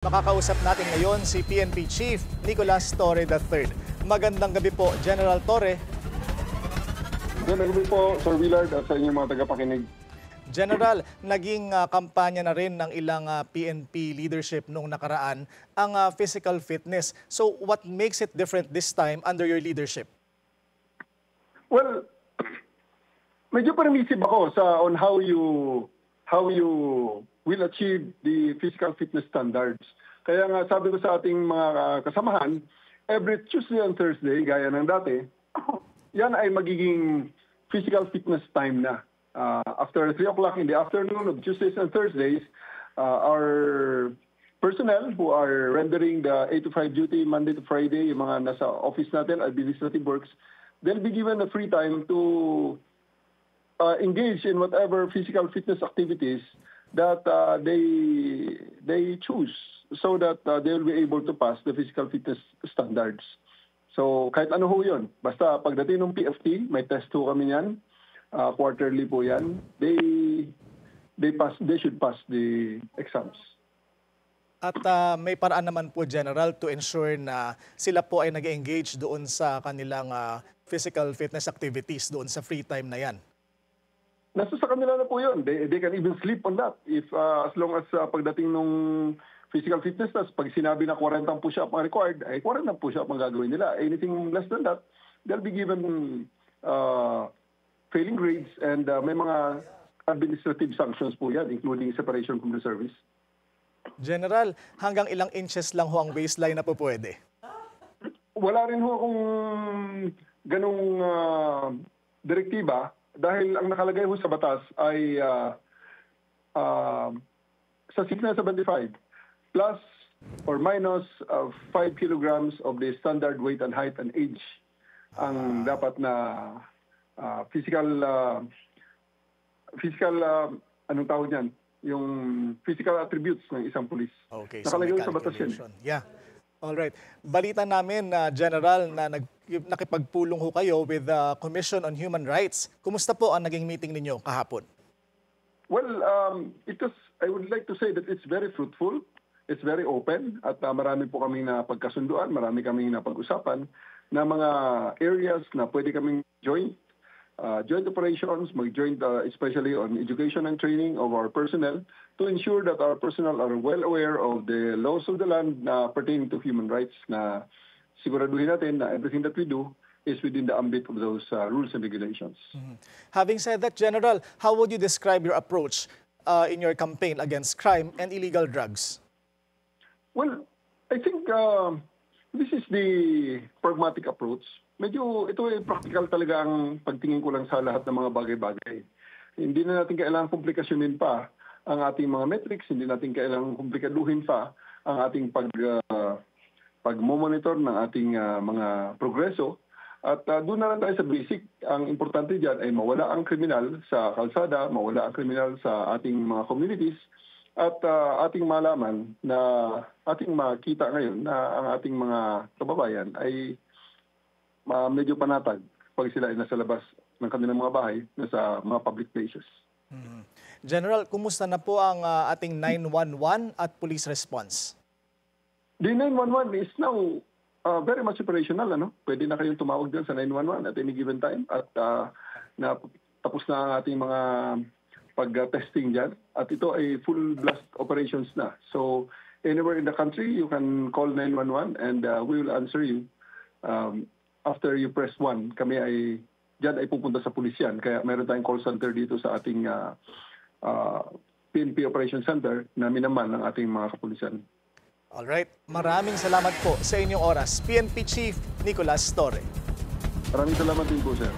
Makakausap natin ngayon si PNP Chief Nicolas Torre III. Magandang gabi po, General Torre. Magandang gabi po, Sir Willard, at sa inyong mga tagapakinig. General, naging kampanya na rin ng ilang PNP leadership noong nakaraan ang physical fitness. So what makes it different this time under your leadership? Well, medyo permissive ako on how you will achieve the physical fitness standards. Kaya nga sabi ko sa ating mga kasamahan, every Tuesday and Thursday, gaya ng dati, yan ay magiging physical fitness time na. After 3 o'clock in the afternoon of Tuesdays and Thursdays, our personnel who are rendering the 8 to 5 duty Monday to Friday, yung mga nasa office natin, administrative works, they'll be given a free time to engage in whatever physical fitness activities that they choose so that they will be able to pass the physical fitness standards. So kahit ano ho yun, basta pagdating ng PFT, may test ho kami yan, quarterly po yan, they should pass the exams. At may paraan naman po, General, to ensure na sila po ay nag-engage doon sa kanilang physical fitness activities, doon sa free time na yan. Nasa sa kanila na po yun. They can even sleep on that. If as long as pagdating nung physical fitness test, pag sinabi na 40 push-up ang required, ay 40 push-up ang gagawin nila. Anything less than that, they'll be given failing grades and may mga administrative sanctions po yan, including separation from the service. General, hanggang ilang inches lang ho ang waistline na po pwede? Wala rin ho akong ganong direktiba. Dahil ang nakalagay ho sa batas ay sa 675 plus or minus 5 kilograms of the standard weight and height and age ang dapat na physical anong tawag niyan? Yung physical attributes ng isang pulis. Okay, nakalagay so sa batas yan. Yeah. All right. Balita namin, General, na nakipagpulong ho kayo with the Commission on Human Rights. Kumusta po ang naging meeting ninyo kahapon? Well, I would like to say that it's very fruitful. It's very open. At marami po kaming napagkasunduan, marami kaming napag-usapan na mga areas na pwede kaming joint operations, mag-joint especially on education and training of our personnel to ensure that our personnel are well aware of the laws of the land na pertaining to human rights, na siguraduhin natin na everything that we do is within the ambit of those rules and regulations. Mm-hmm. Having said that, General, how would you describe your approach in your campaign against crime and illegal drugs? Well, I think this is the pragmatic approach. Medyo ito ay practical talaga ang pagtingin ko lang sa lahat ng mga bagay-bagay. Hindi na natin kailangang komplikasyonin pa ang ating mga metrics, hindi natin kailangang komplikaduhin pa ang ating pag-monitor ng ating mga progreso. At doon na lang tayo sa basic. Ang importante dyan ay mawala ang kriminal sa kalsada, mawala ang kriminal sa ating mga communities, at ating malaman na ating makita ngayon na ang ating mga kababayan ay medyo panatag pag sila ay nasa labas ng kanilang mga bahay, nasa mga public places. Mm-hmm. General, kumusta na po ang ating 911 at police response? The 911 is now very much operational. Pwede na kayong tumawag dyan sa 911 at any given time. At tapos na ang ating mga pag-testing dyan. At ito ay full blast operations na. So anywhere in the country, you can call 911 and we will answer you. After you press 1, kami dyan ay pupunta sa pulisyan. Kaya meron tayong call center dito sa ating PNP Operation Center na minaman ng ating mga kapulisan. Alright, maraming salamat po sa inyong oras. PNP Chief Nicolas Torre. Maraming salamat din po, sir.